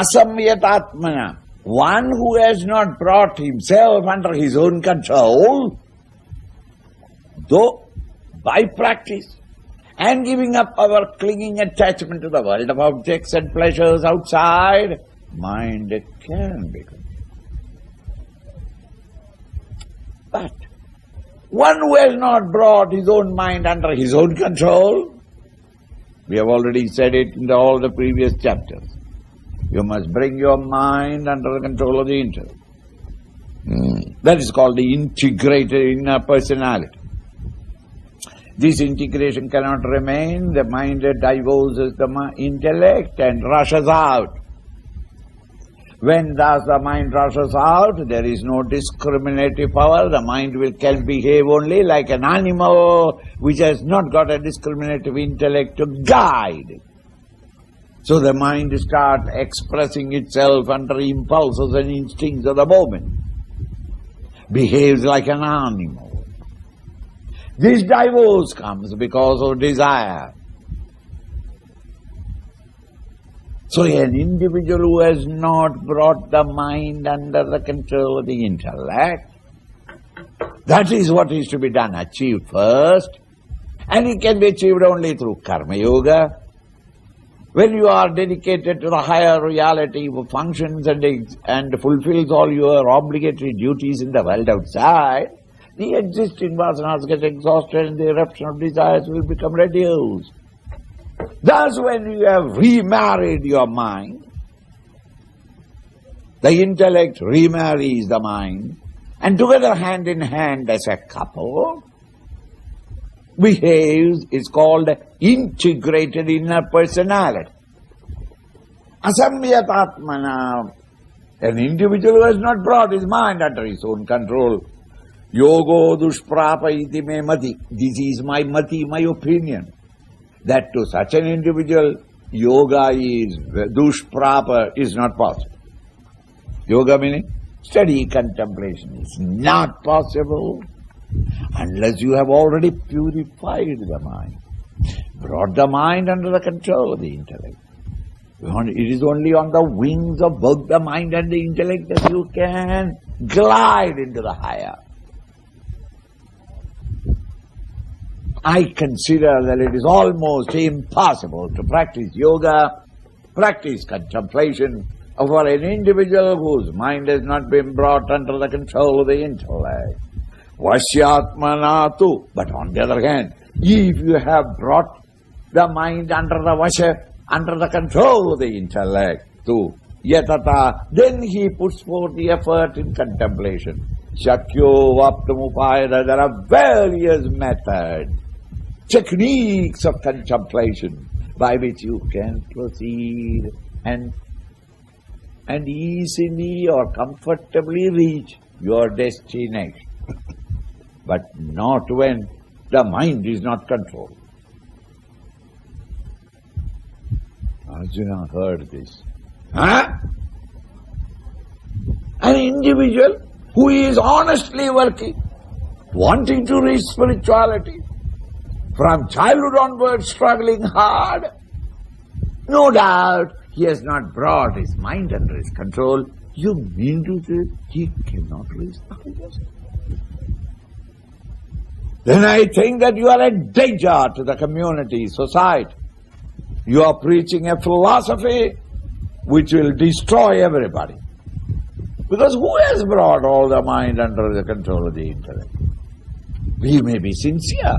asamyatatmana, one who has not brought himself under his own control, though by practice and giving up our clinging attachment to the world of objects and pleasures outside, mind can become. But one who has not brought his own mind under his own control, we have already said it in all the previous chapters, you must bring your mind under the control of the intellect. That is called the integrated inner personality. This integration cannot remain. The mind divorces the intellect and rushes out. When thus the mind rushes out, there is no discriminative power. The mind can behave only like an animal which has not got a discriminative intellect to guide it. So the mind starts expressing itself under impulses and instincts of the moment. Behaves like an animal. This divorce comes because of desire. So an individual who has not brought the mind under the control of the intellect, that is what is to be done, achieved first, and it can be achieved only through karma yoga. When you are dedicated to the higher reality who functions and fulfills all your obligatory duties in the world outside, the existing vasanas get exhausted and the eruption of desires will become reduced. Thus, when you have remarried your mind, the intellect remarries the mind, and together hand in hand as a couple, behaves, is called integrated inner personality. Asamyatatmana, an individual who has not brought his mind under his own control. Yogo dushprapa iti me mati. This is my mati, my opinion. That to such an individual, yoga is dushprapa is not possible. Yoga meaning steady contemplation is not possible unless you have already purified the mind, brought the mind under the control of the intellect. It is only on the wings of both the mind and the intellect that you can glide into the higher. I consider that it is almost impossible to practice yoga, practice contemplation, for an individual whose mind has not been brought under the control of the intellect. Vasyatmanatu. But on the other hand, if you have brought the mind under the vasya, under the control of the intellect, to yatata, then he puts forth the effort in contemplation. Shakyo vaptamupayada, there are various methods, techniques of contemplation by which you can proceed and easily or comfortably reach your destination. But not when the mind is not controlled. Arjuna heard this. An individual who is honestly working, wanting to reach spirituality, from childhood onwards struggling hard, no doubt he has not brought his mind under his control. You mean to say he cannot reach the highest? Then I think that you are a danger to the community, society. You are preaching a philosophy which will destroy everybody. Because who has brought all the mind under the control of the intellect? We may be sincere.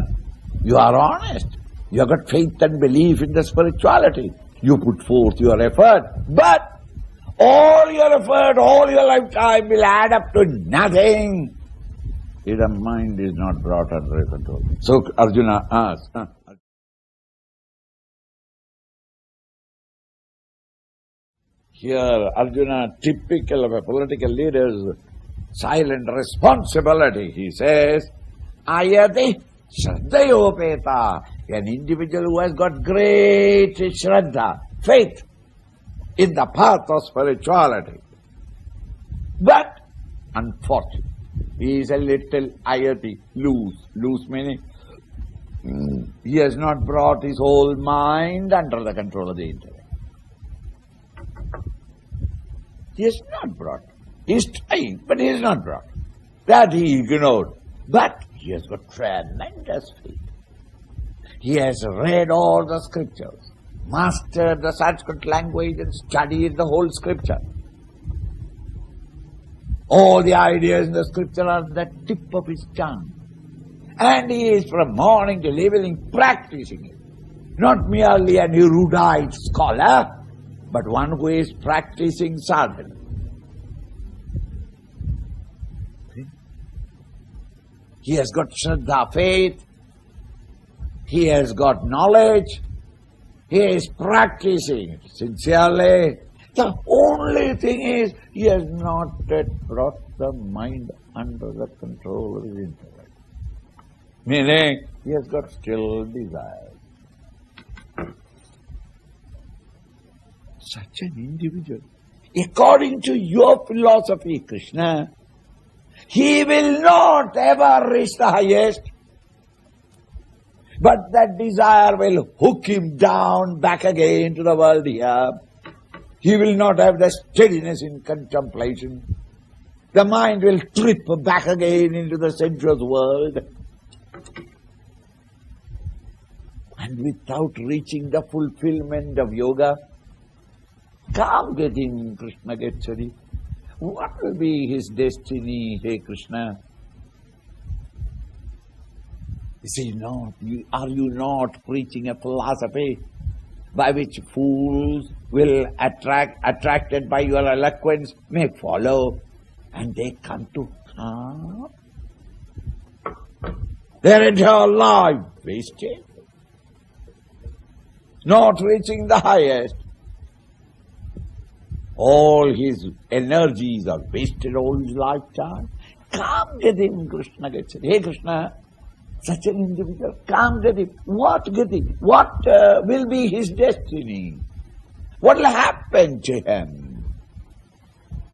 You are honest. You have got faith and belief in the spirituality. You put forth your effort. But all your effort, all your lifetime will add up to nothing if the mind is not brought under control. So Arjuna asked, here Arjuna, typical of a political leader's silent responsibility, he says, Ayati Shraddhayopeta, an individual who has got great Shraddha, faith in the path of spirituality. But, unfortunately, he is a little ayati, loose meaning he has not brought his whole mind under the control of the intellect. He is not brought. He is trying, but he is not brought. That he ignored. But he has got tremendous faith. He has read all the scriptures, mastered the Sanskrit language and studied the whole scripture. All the ideas in the scripture are at the tip of his tongue. And he is from morning till evening practicing it. Not merely an erudite scholar, but one who is practicing sadhana. He has got Shraddha, faith. He has got knowledge. He is practicing it sincerely. The only thing is, he has not yet brought the mind under the control of his intellect. Meaning, he has got still desire. Such an individual, according to your philosophy, Krishna, he will not ever reach the highest, but that desire will hook him down back again to the world here. He will not have the steadiness in contemplation. The mind will trip back again into the sensuous world. And without reaching the fulfillment of yoga, come get him, Krishna Getsari. What will be his destiny, hey Krishna? Are you not preaching a philosophy by which fools will attracted by your eloquence, may follow, and they come to harm? Their entire life wasted, not reaching the highest. All his energies are wasted all his lifetime. Come get him, Krishna gets it. Hey Krishna, such an individual, come get him. What get him? What will be his destiny? What will happen to him?